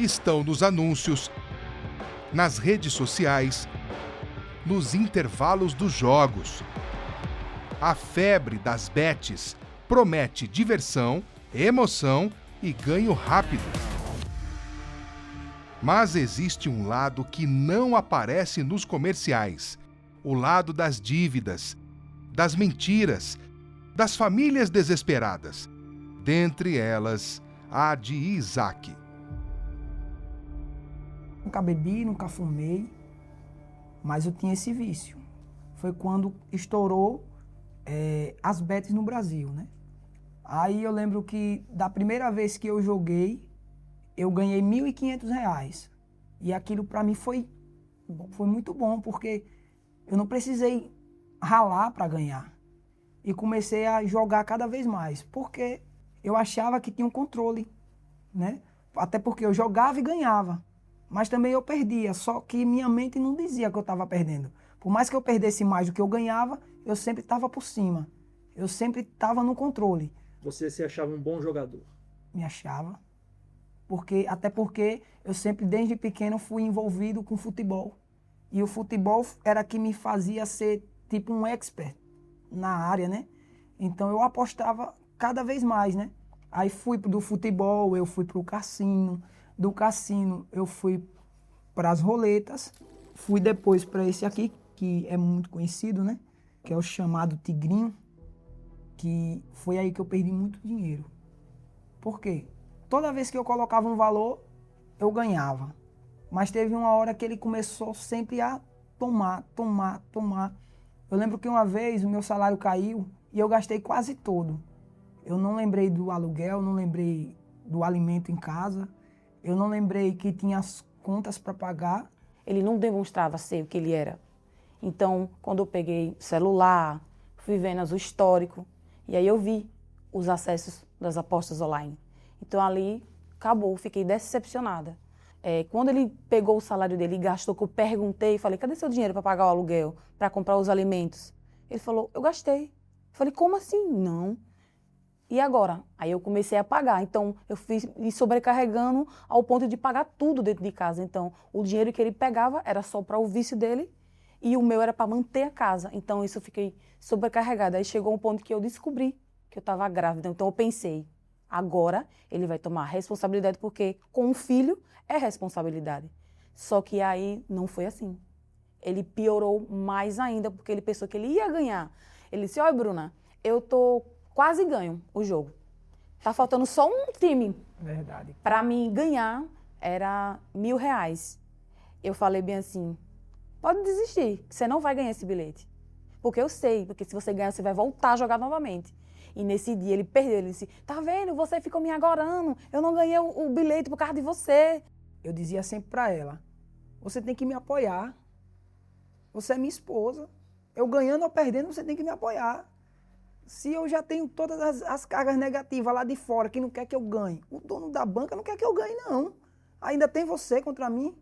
estão nos anúncios, nas redes sociais, nos intervalos dos jogos. A febre das bets promete diversão, emoção e ganho rápido. Mas existe um lado que não aparece nos comerciais: o lado das dívidas, das mentiras, das famílias desesperadas. Dentre elas, a de Isaac. Nunca bebi, nunca fumei, mas eu tinha esse vício. Foi quando estourou as bets no Brasil, né? Aí eu lembro que da primeira vez que eu joguei, eu ganhei R$ 1.500. E aquilo para mim foi muito bom, porque eu não precisei ralar para ganhar. E comecei a jogar cada vez mais, porque eu achava que tinha um controle, né? Até porque eu jogava e ganhava, mas também eu perdia, só que minha mente não dizia que eu estava perdendo. Por mais que eu perdesse mais do que eu ganhava, eu sempre estava por cima. Eu sempre estava no controle. Você se achava um bom jogador? Me achava. Até porque eu sempre, desde pequeno, fui envolvido com futebol. E o futebol era que me fazia ser tipo um expert na área, né? Então eu apostava cada vez mais, né? Aí fui do futebol, eu fui pro cassino. Do cassino eu fui para as roletas. Fui depois para esse aqui, que é muito conhecido, né? Que é o chamado Tigrinho. Que foi aí que eu perdi muito dinheiro. Por quê? Toda vez que eu colocava um valor, eu ganhava. Mas teve uma hora que ele começou sempre a tomar. Eu lembro que uma vez o meu salário caiu e eu gastei quase todo. Eu não lembrei do aluguel, não lembrei do alimento em casa, eu não lembrei que tinha as contas para pagar. Ele não demonstrava ser o que ele era. Então, quando eu peguei o celular, fui vendo o histórico, e aí eu vi os acessos das apostas online. Então ali acabou, fiquei decepcionada. Quando ele pegou o salário dele e gastou, que eu perguntei, falei, cadê seu dinheiro para pagar o aluguel, para comprar os alimentos? Ele falou, eu gastei. Eu falei, como assim? Não. E agora? Aí eu comecei a pagar. Então eu fui me sobrecarregando ao ponto de pagar tudo dentro de casa. Então o dinheiro que ele pegava era só para o vício dele e o meu era para manter a casa. Então isso eu fiquei sobrecarregada. Aí chegou um ponto que eu descobri que eu estava grávida. Então eu pensei, agora ele vai tomar responsabilidade, porque com um filho é responsabilidade. Só que aí não foi assim. Ele piorou mais ainda, porque ele pensou que ele ia ganhar. Ele disse, olha, Bruna, eu tô quase ganho o jogo. Tá faltando só um time. Verdade. Para mim ganhar era R$ 1.000. Eu falei bem assim, pode desistir, você não vai ganhar esse bilhete. Porque eu sei, porque se você ganhar, você vai voltar a jogar novamente. E nesse dia ele perdeu, ele disse, tá vendo, você ficou me agorando, eu não ganhei o bilhete por causa de você. Eu dizia sempre para ela, você tem que me apoiar, você é minha esposa, eu ganhando ou perdendo, você tem que me apoiar. Se eu já tenho todas as cargas negativas lá de fora, que não quer que eu ganhe, o dono da banca não quer que eu ganhe, não. Ainda tem você contra mim.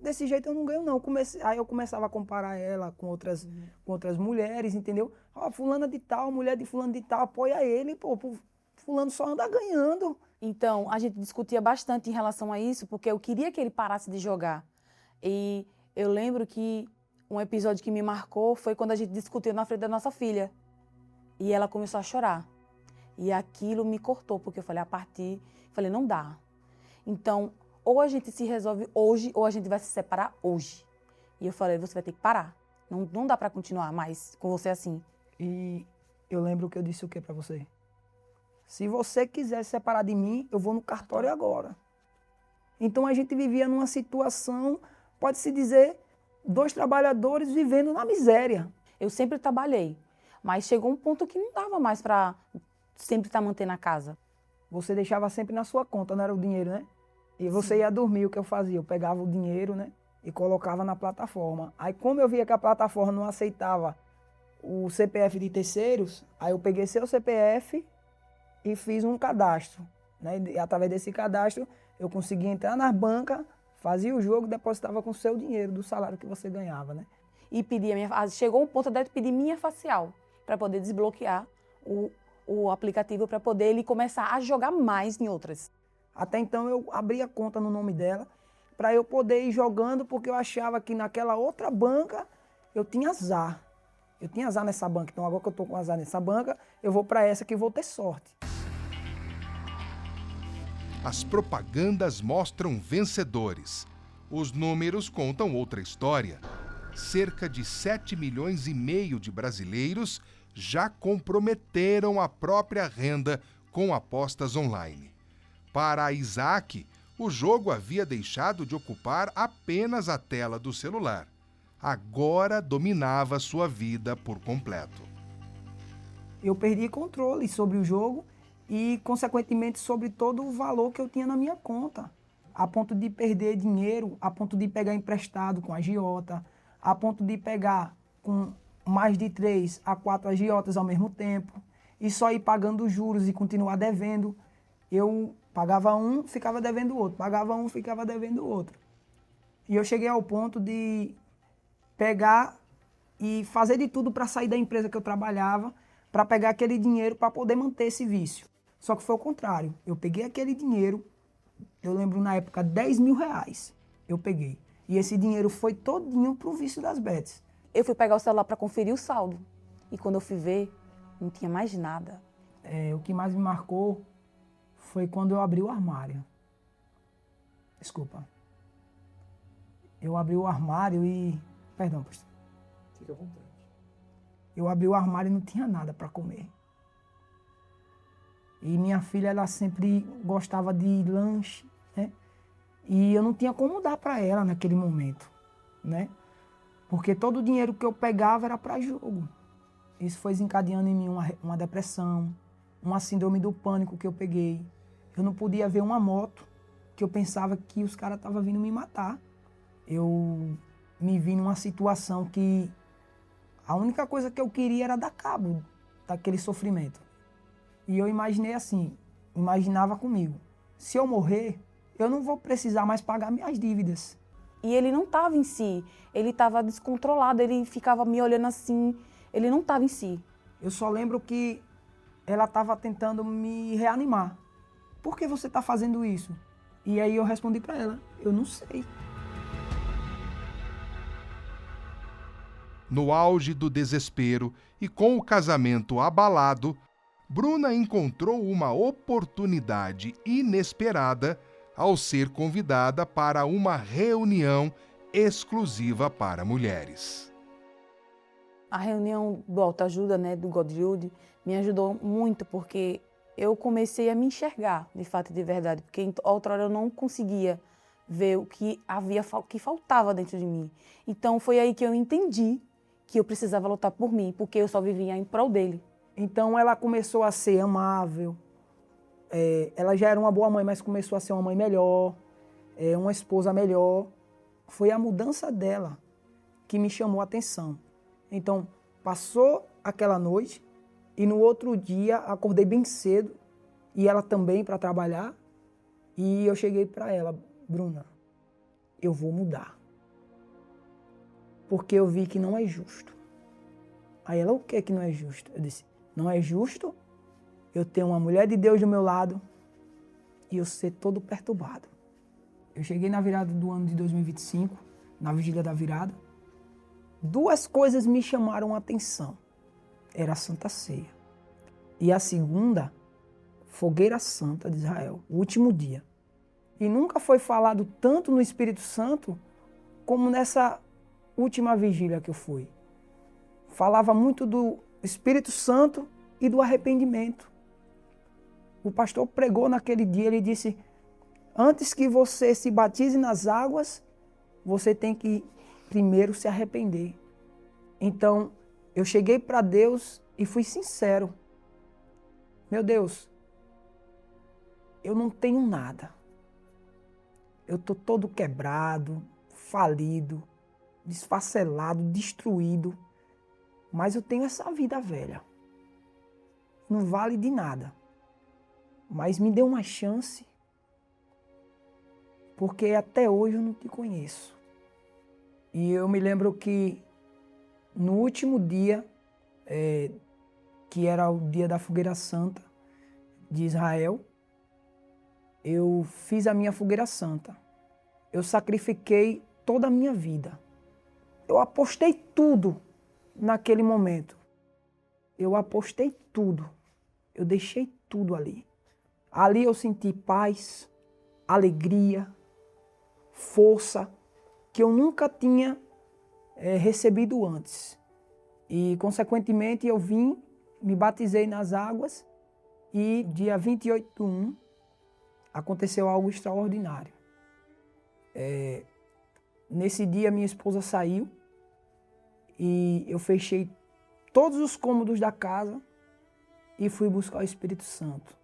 Desse jeito eu não ganho, não. Aí eu começava a comparar ela com outras mulheres, entendeu? Ó, fulana de tal, mulher de fulano de tal, apoia ele, pô, fulano só anda ganhando. Então, a gente discutia bastante em relação a isso, porque eu queria que ele parasse de jogar. E eu lembro que um episódio que me marcou foi quando a gente discutiu na frente da nossa filha. E ela começou a chorar. E aquilo me cortou, porque eu falei, não dá. Então, ou a gente se resolve hoje, ou a gente vai se separar hoje. E eu falei, você vai ter que parar. Não dá para continuar mais com você assim. E eu lembro que eu disse o que para você? Se você quiser se separar de mim, eu vou no cartório agora. Então a gente vivia numa situação, pode-se dizer, 2 trabalhadores vivendo na miséria. Eu sempre trabalhei, mas chegou um ponto que não dava mais para sempre estar mantendo a casa. Você deixava sempre na sua conta, não era o dinheiro, né? E você ia dormir, o que eu fazia? Eu pegava o dinheiro, né? E colocava na plataforma. Aí como eu via que a plataforma não aceitava o CPF de terceiros, aí eu peguei seu CPF e fiz um cadastro, né? E através desse cadastro eu conseguia entrar nas bancas, fazia o jogo, depositava com o seu dinheiro do salário que você ganhava, né? E chegou um ponto de pedir minha facial para poder desbloquear o aplicativo, para poder ele começar a jogar mais em outras. Até então eu abria conta no nome dela para eu poder ir jogando, porque eu achava que naquela outra banca eu tinha azar. Eu tinha azar nessa banca, então agora que eu estou com azar nessa banca, eu vou para essa que vou ter sorte. As propagandas mostram vencedores. Os números contam outra história. Cerca de 7,5 milhões de brasileiros já comprometeram a própria renda com apostas online. Para Isaac, o jogo havia deixado de ocupar apenas a tela do celular. Agora dominava sua vida por completo. Eu perdi controle sobre o jogo e, consequentemente, sobre todo o valor que eu tinha na minha conta. A ponto de perder dinheiro, a ponto de pegar emprestado com agiota, a ponto de pegar com mais de 3 a 4 agiotas ao mesmo tempo e só ir pagando juros e continuar devendo. Eu pagava um, ficava devendo o outro, pagava um, ficava devendo o outro. E eu cheguei ao ponto de pegar e fazer de tudo para sair da empresa que eu trabalhava, para pegar aquele dinheiro para poder manter esse vício. Só que foi o contrário. Eu peguei aquele dinheiro, eu lembro na época 10 mil reais eu peguei. E esse dinheiro foi todinho pro vício das bets. Eu fui pegar o celular para conferir o saldo. E quando eu fui ver, não tinha mais nada. O que mais me marcou foi quando eu abri o armário. Desculpa. Eu abri o armário e... Perdão, pastor. Fique à vontade. Eu abri o armário e não tinha nada para comer. E minha filha, ela sempre gostava de lanche, né? E eu não tinha como dar para ela naquele momento, né? Porque todo o dinheiro que eu pegava era para jogo. Isso foi desencadeando em mim uma depressão, uma síndrome do pânico que eu peguei. Eu não podia ver uma moto, que eu pensava que os caras estavam vindo me matar. Eu me vi numa situação que a única coisa que eu queria era dar cabo daquele sofrimento. E eu imaginei assim, imaginava comigo, se eu morrer, eu não vou precisar mais pagar minhas dívidas. E ele não estava em si, ele estava descontrolado, ele ficava me olhando assim, ele não estava em si. Eu só lembro que ela estava tentando me reanimar. Por que você está fazendo isso? E aí eu respondi para ela, eu não sei. No auge do desespero e com o casamento abalado, Bruna encontrou uma oportunidade inesperada ao ser convidada para uma reunião exclusiva para mulheres. A reunião do Autoajuda, né, do Godjude, me ajudou muito porque eu comecei a me enxergar, de fato e de verdade, porque outrora eu não conseguia ver o que que faltava dentro de mim. Então foi aí que eu entendi que eu precisava lutar por mim, porque eu só vivia em prol dele. Então ela começou a ser amável, ela já era uma boa mãe, mas começou a ser uma mãe melhor, uma esposa melhor. Foi a mudança dela que me chamou a atenção. Então passou aquela noite e no outro dia acordei bem cedo e ela também para trabalhar e eu cheguei para ela, Bruna, eu vou mudar, porque eu vi que não é justo. Aí ela, o que não é justo? Eu disse, não é justo eu ter uma mulher de Deus do meu lado e eu ser todo perturbado. Eu cheguei na virada do ano de 2025, na vigília da virada. 2 coisas me chamaram a atenção. Era a Santa Ceia. E a segunda, Fogueira Santa de Israel, o último dia. E nunca foi falado tanto no Espírito Santo como nessa última vigília que eu fui. Falava muito do Espírito Santo e do arrependimento. O pastor pregou naquele dia, ele disse, antes que você se batize nas águas, você tem que primeiro se arrepender. Então, eu cheguei para Deus e fui sincero. Meu Deus, eu não tenho nada. Eu estou todo quebrado, falido, desfacelado, destruído. Mas eu tenho essa vida velha. Não vale de nada. Mas me dê uma chance, porque até hoje eu não te conheço. E eu me lembro que no último dia, que era o dia da Fogueira Santa de Israel, eu fiz a minha fogueira santa. Eu sacrifiquei toda a minha vida. Eu apostei tudo naquele momento. Eu apostei tudo. Eu deixei tudo ali. Ali eu senti paz, alegria, força, que eu nunca tinha recebido antes. E, consequentemente, eu vim, me batizei nas águas e, dia 28/1, aconteceu algo extraordinário. Nesse dia, minha esposa saiu e eu fechei todos os cômodos da casa e fui buscar o Espírito Santo.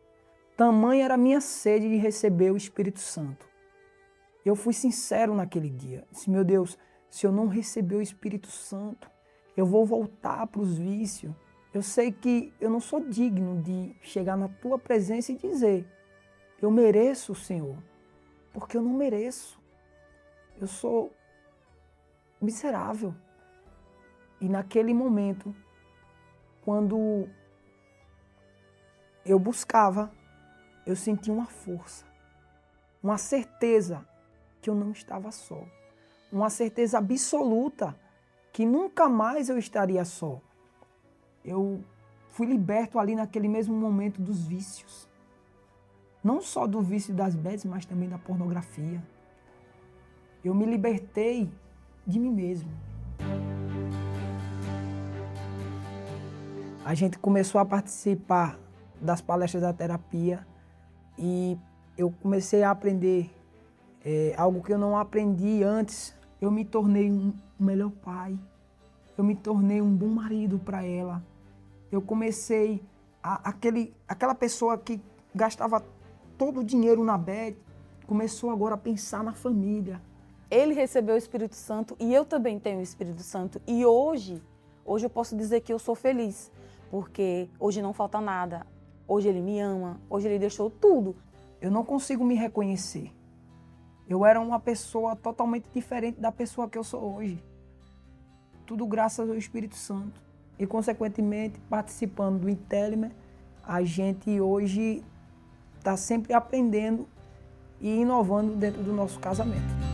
Tamanha era a minha sede de receber o Espírito Santo. Eu fui sincero naquele dia. Disse, meu Deus, se eu não receber o Espírito Santo, eu vou voltar para os vícios. Eu sei que eu não sou digno de chegar na tua presença e dizer, eu mereço, Senhor, porque eu não mereço. Eu sou miserável. E naquele momento, quando eu buscava, eu senti uma força, uma certeza que eu não estava só, uma certeza absoluta que nunca mais eu estaria só. Eu fui liberto ali naquele mesmo momento dos vícios. Não só do vício das bets, mas também da pornografia. Eu me libertei de mim mesmo. A gente começou a participar das palestras da terapia e eu comecei a aprender algo que eu não aprendi antes. Eu me tornei um melhor pai, eu me tornei um bom marido para ela. Eu comecei, aquela pessoa que gastava todo o dinheiro na bet, começou agora a pensar na família. Ele recebeu o Espírito Santo e eu também tenho o Espírito Santo. E hoje eu posso dizer que eu sou feliz, porque hoje não falta nada. Hoje ele me ama, hoje ele deixou tudo. Eu não consigo me reconhecer. Eu era uma pessoa totalmente diferente da pessoa que eu sou hoje. Tudo graças ao Espírito Santo. E, consequentemente, participando do Intelimer, a gente hoje está sempre aprendendo e inovando dentro do nosso casamento.